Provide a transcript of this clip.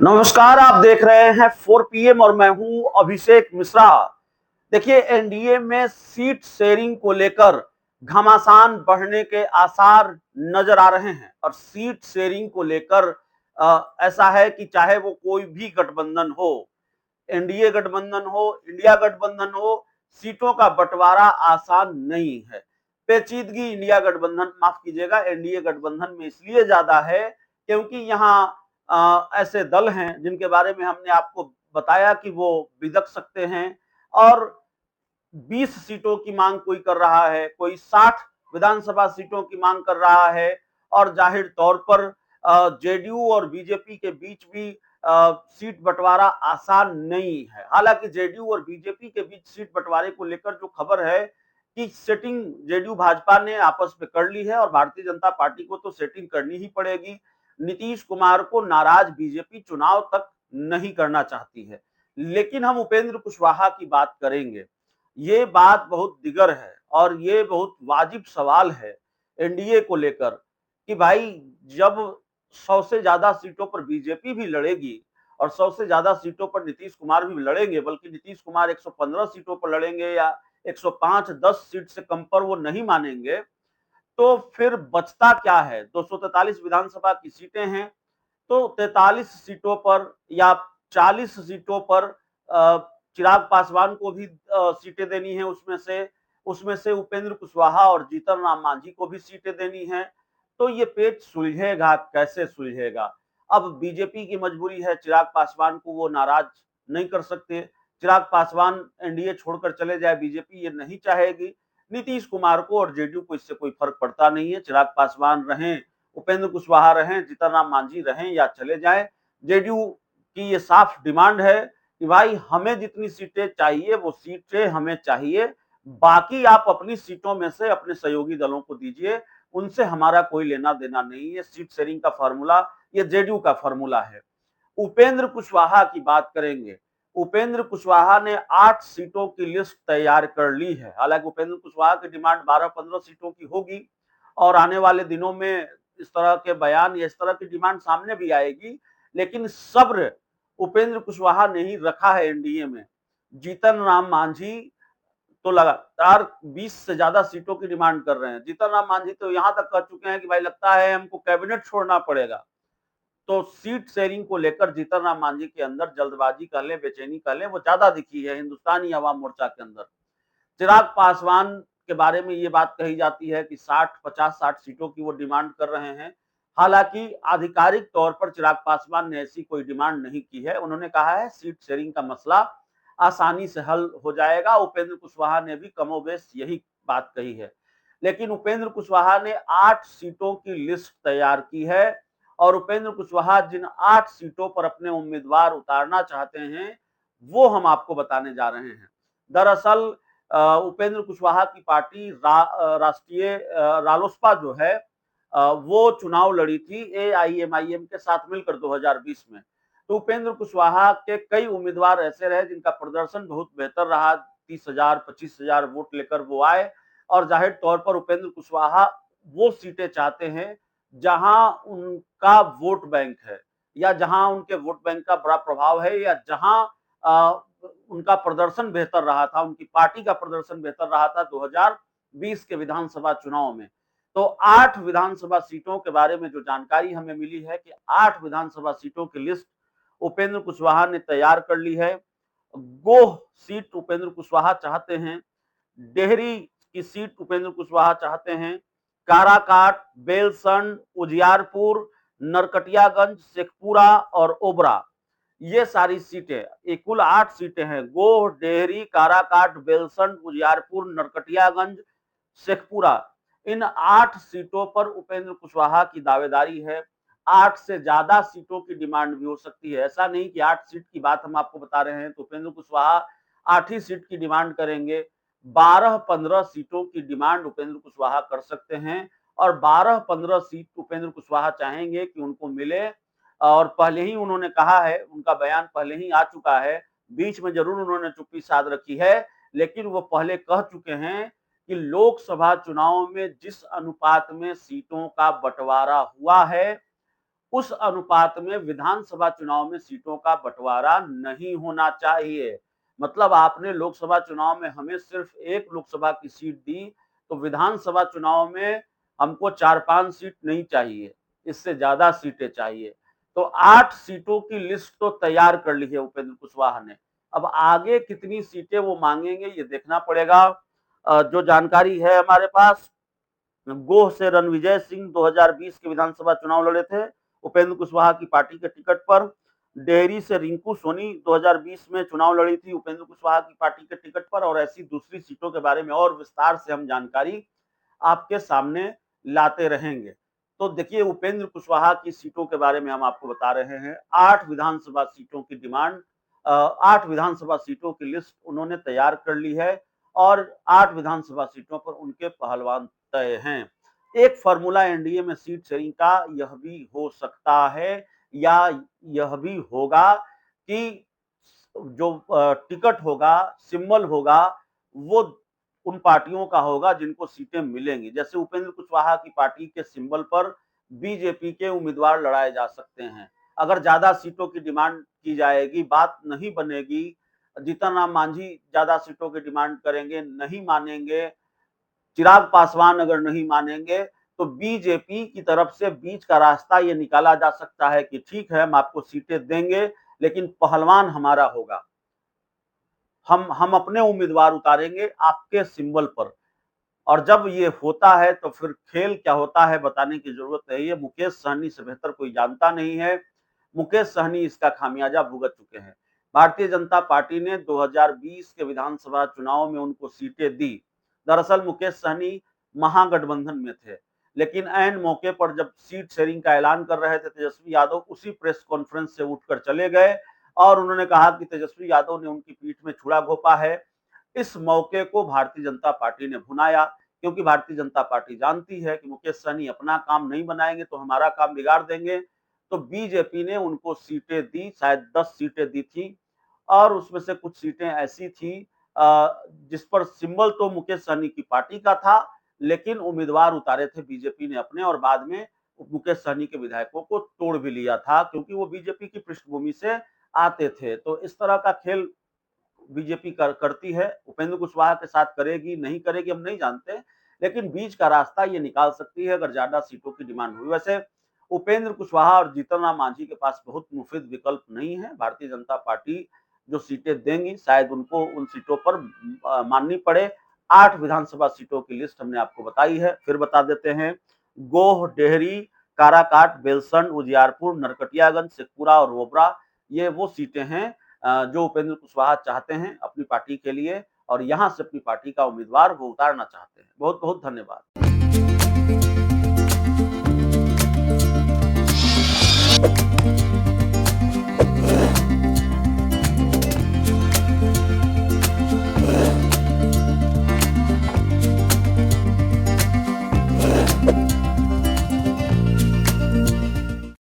नमस्कार, आप देख रहे हैं 4 पीएम और मैं हूं अभिषेक मिश्रा। देखिए, एनडीए में सीट शेयरिंग को लेकर घमासान बढ़ने के आसार नजर आ रहे हैं और सीट शेयरिंग को लेकर ऐसा है कि चाहे वो कोई भी गठबंधन हो, एनडीए गठबंधन हो, इंडिया गठबंधन हो, सीटों का बंटवारा आसान नहीं है। पेचीदगी इंडिया गठबंधन, माफ कीजिएगा, एनडीए गठबंधन में इसलिए ज्यादा है क्योंकि यहाँ ऐसे दल हैं जिनके बारे में हमने आपको बताया कि वो बिदक सकते हैं और 20 सीटों की मांग कोई कर रहा है, कोई 60 विधानसभा सीटों की मांग कर रहा है और जाहिर तौर पर जेडीयू और बीजेपी के बीच भी सीट बंटवारा आसान नहीं है। हालांकि जेडीयू और बीजेपी के बीच सीट बंटवारे को लेकर जो खबर है कि सेटिंग जेडीयू भाजपा ने आपस में कर ली है और भारतीय जनता पार्टी को तो सेटिंग करनी ही पड़ेगी। नीतीश कुमार को नाराज बीजेपी चुनाव तक नहीं करना चाहती है। लेकिन हम उपेंद्र कुशवाहा की बात करेंगे। ये बात बहुत दिगर है और ये बहुत वाजिब सवाल है एनडीए को लेकर कि भाई, जब 100 से ज्यादा सीटों पर बीजेपी भी लड़ेगी और 100 से ज्यादा सीटों पर नीतीश कुमार भी लड़ेंगे, बल्कि नीतीश कुमार 115 सीटों पर लड़ेंगे या 105-10 सीट से कम पर वो नहीं मानेंगे, तो फिर बचता क्या है? 243 विधानसभा की सीटें हैं, तो 43 सीटों पर या 40 सीटों पर चिराग पासवान को भी सीटें देनी है, उसमें से उपेंद्र कुशवाहा और जीतन राम मांझी को भी सीटें देनी है। तो ये पेच सुलझेगा कैसे सुलझेगा? अब बीजेपी की मजबूरी है, चिराग पासवान को वो नाराज नहीं कर सकते। चिराग पासवान एनडीए छोड़कर चले जाए, बीजेपी ये नहीं चाहेगी। नीतीश कुमार को और जेडीयू को इससे कोई फर्क पड़ता नहीं है, चिराग पासवान रहें, उपेंद्र कुशवाहा रहें, जीतन राम मांझी रहें या चले जाएं। जेडीयू की ये साफ डिमांड है कि भाई, हमें जितनी सीटें चाहिए वो सीटें हमें चाहिए, बाकी आप अपनी सीटों में से अपने सहयोगी दलों को दीजिए, उनसे हमारा कोई लेना देना नहीं है। सीट शेयरिंग का फॉर्मूला ये जेडीयू का फॉर्मूला है। उपेंद्र कुशवाहा की बात करेंगे। उपेंद्र कुशवाहा ने 8 सीटों की लिस्ट तैयार कर ली है। हालांकि उपेंद्र कुशवाहा की डिमांड 12-15 सीटों की होगी और आने वाले दिनों में इस तरह के बयान या इस तरह की डिमांड सामने भी आएगी, लेकिन सब्र उपेंद्र कुशवाहा ने ही रखा है एनडीए में। जीतन राम मांझी तो लगातार 20 से ज्यादा सीटों की डिमांड कर रहे हैं। जीतन राम मांझी तो यहां तक कह चुके हैं कि भाई, लगता है हमको कैबिनेट छोड़ना पड़ेगा। तो सीट शेयरिंग को लेकर जीतन राम मांझी के अंदर जल्दबाजी कह लें, बेचैनी कह लें, वो ज्यादा दिखी है हिंदुस्तानी अवाम मोर्चा के अंदर। चिराग पासवान के बारे में ये बात कही जाती है कि 60, 50-60 सीटों की वो डिमांड कर रहे हैं। हालांकि आधिकारिक तौर पर चिराग पासवान ने ऐसी कोई डिमांड नहीं की है। उन्होंने कहा है सीट शेयरिंग का मसला आसानी से हल हो जाएगा। उपेंद्र कुशवाहा ने भी कमोबेश यही बात कही है। लेकिन उपेंद्र कुशवाहा ने 8 सीटों की लिस्ट तैयार की है और उपेंद्र कुशवाहा जिन 8 सीटों पर अपने उम्मीदवार उतारना चाहते हैं, वो हम आपको बताने जा रहे हैं। दरअसल उपेंद्र कुशवाहा की पार्टी राष्ट्रीय रालोसपा जो है, वो चुनाव लड़ी थी एआईएमआईएम के साथ मिलकर 2020 में। तो उपेंद्र कुशवाहा के कई उम्मीदवार ऐसे रहे जिनका प्रदर्शन बहुत बेहतर रहा, 30,000 25,000 वोट लेकर वो आए और जाहिर तौर पर उपेंद्र कुशवाहा वो सीटें चाहते हैं जहां उनका वोट बैंक है या जहां उनके वोट बैंक का बड़ा प्रभाव है या जहां उनका प्रदर्शन बेहतर रहा था, उनकी पार्टी का प्रदर्शन बेहतर रहा था 2020 के विधानसभा चुनाव में। तो 8 विधानसभा सीटों के बारे में जो जानकारी हमें मिली है कि 8 विधानसभा सीटों की लिस्ट उपेंद्र कुशवाहा ने तैयार कर ली है। गोह सीट उपेंद्र कुशवाहा चाहते हैं, डेहरी की सीट उपेंद्र कुशवाहा चाहते हैं, काराकाट, बेलसंड, उजियारपुर, नरकटियागंज, शेखपुरा और ओबरा, ये सारी सीटें, ये कुल 8 सीटें हैं। गोह, डेहरी, काराकाट, बेलसंड, उजियारपुर, नरकटियागंज, शेखपुरा, इन 8 सीटों पर उपेंद्र कुशवाहा की दावेदारी है। 8 से ज्यादा सीटों की डिमांड भी हो सकती है। ऐसा नहीं कि 8 सीट की बात हम आपको बता रहे हैं तो उपेंद्र कुशवाहा 8 ही सीट की डिमांड करेंगे। 12-15 सीटों की डिमांड उपेंद्र कुशवाहा कर सकते हैं और 12-15 सीट उपेंद्र कुशवाहा चाहेंगे कि उनको मिले। और पहले ही उन्होंने कहा है, उनका बयान पहले ही आ चुका है, बीच में जरूर उन्होंने चुप्पी साध रखी है, लेकिन वो पहले कह चुके हैं कि लोकसभा चुनाव में जिस अनुपात में सीटों का बंटवारा हुआ है, उस अनुपात में विधानसभा चुनाव में सीटों का बंटवारा नहीं होना चाहिए। मतलब आपने लोकसभा चुनाव में हमें सिर्फ 1 लोकसभा की सीट दी, तो विधानसभा चुनाव में हमको 4-5 सीट नहीं चाहिए, इससे ज़्यादा सीटें चाहिए। तो 8 सीटों की लिस्ट तो तैयार कर ली है उपेंद्र कुशवाहा ने। अब आगे कितनी सीटें वो माँगेंगे ये देखना पड़ेगा। जो जानकारी है हमारे पास, गोह से रणविजय सिंह 2020 के विधानसभा चुनाव लड़े थे उपेंद्र कुशवाहा की पार्टी के टिकट पर। डेहरी से रिंकू सोनी 2020 में चुनाव लड़ी थी उपेंद्र कुशवाहा की पार्टी के टिकट पर, और ऐसी दूसरी सीटों के बारे में और विस्तार से हम जानकारी आपके सामने लाते रहेंगे। तो देखिए, उपेंद्र कुशवाहा की सीटों के बारे में हम आपको बता रहे हैं। 8 विधानसभा सीटों की डिमांड, 8 विधानसभा सीटों की लिस्ट उन्होंने तैयार कर ली है और 8 विधानसभा सीटों पर उनके पहलवान तय हैं। एक फॉर्मूला एनडीए में सीट शेयरिंग का यह भी हो सकता है या यह भी होगा कि जो टिकट होगा, सिंबल होगा, वो उन पार्टियों का होगा जिनको सीटें मिलेंगी। जैसे उपेंद्र कुशवाहा की पार्टी के सिंबल पर बीजेपी के उम्मीदवार लड़ाए जा सकते हैं। अगर ज्यादा सीटों की डिमांड की जाएगी, बात नहीं बनेगी, जीतन राम मांझी ज्यादा सीटों की डिमांड करेंगे, नहीं मानेंगे, चिराग पासवान अगर नहीं मानेंगे, तो बीजेपी की तरफ से बीच का रास्ता ये निकाला जा सकता है कि ठीक है, हम आपको सीटें देंगे, लेकिन पहलवान हमारा होगा। हम अपने उम्मीदवार उतारेंगे आपके सिंबल पर। और जब ये होता है तो फिर खेल क्या होता है बताने की जरूरत नहीं है। मुकेश सहनी से बेहतर कोई जानता नहीं है। मुकेश सहनी इसका खामियाजा भुगत चुके हैं। भारतीय जनता पार्टी ने 2020 के विधानसभा चुनाव में उनको सीटें दी। दरअसल मुकेश सहनी महागठबंधन में थे, लेकिन ऐन मौके पर जब सीट शेयरिंग का ऐलान कर रहे थे तेजस्वी यादव, उसी प्रेस कॉन्फ्रेंस से उठकर चले गए और उन्होंने कहा कि तेजस्वी यादव ने उनकी पीठ में छुरा घोंपा है। इस मौके को भारतीय जनता पार्टी ने भुनाया, क्योंकि भारतीय जनता पार्टी जानती है कि मुकेश सहनी अपना काम नहीं बनाएंगे तो हमारा काम बिगाड़ देंगे। तो बीजेपी ने उनको सीटें दी, शायद 10 सीटें दी थी, और उसमें से कुछ सीटें ऐसी थी जिस पर सिंबल तो मुकेश सहनी की पार्टी का था, लेकिन उम्मीदवार उतारे थे बीजेपी ने अपने, और बाद में मुकेश सहनी के विधायकों को तोड़ भी लिया था, क्योंकि वो बीजेपी की पृष्ठभूमि से आते थे। तो इस तरह का खेल बीजेपी करती है। उपेंद्र कुशवाहा के साथ करेगी, नहीं करेगी हम नहीं जानते, लेकिन बीच का रास्ता ये निकाल सकती है अगर ज्यादा सीटों की डिमांड हुई। वैसे उपेंद्र कुशवाहा और जीतन राम मांझी के पास बहुत मुफीद विकल्प नहीं है। भारतीय जनता पार्टी जो सीटें देंगी शायद उनको उन सीटों पर माननी पड़े। 8 विधानसभा सीटों की लिस्ट हमने आपको बताई है, फिर बता देते हैं। गोह, डेहरी, काराकाट, बेलसंड, उजियारपुर, नरकटियागंज, शेखपुरा और रोबरा, ये वो सीटें हैं जो उपेंद्र कुशवाहा चाहते हैं अपनी पार्टी के लिए, और यहां से अपनी पार्टी का उम्मीदवार वो उतारना चाहते हैं। बहुत बहुत धन्यवाद।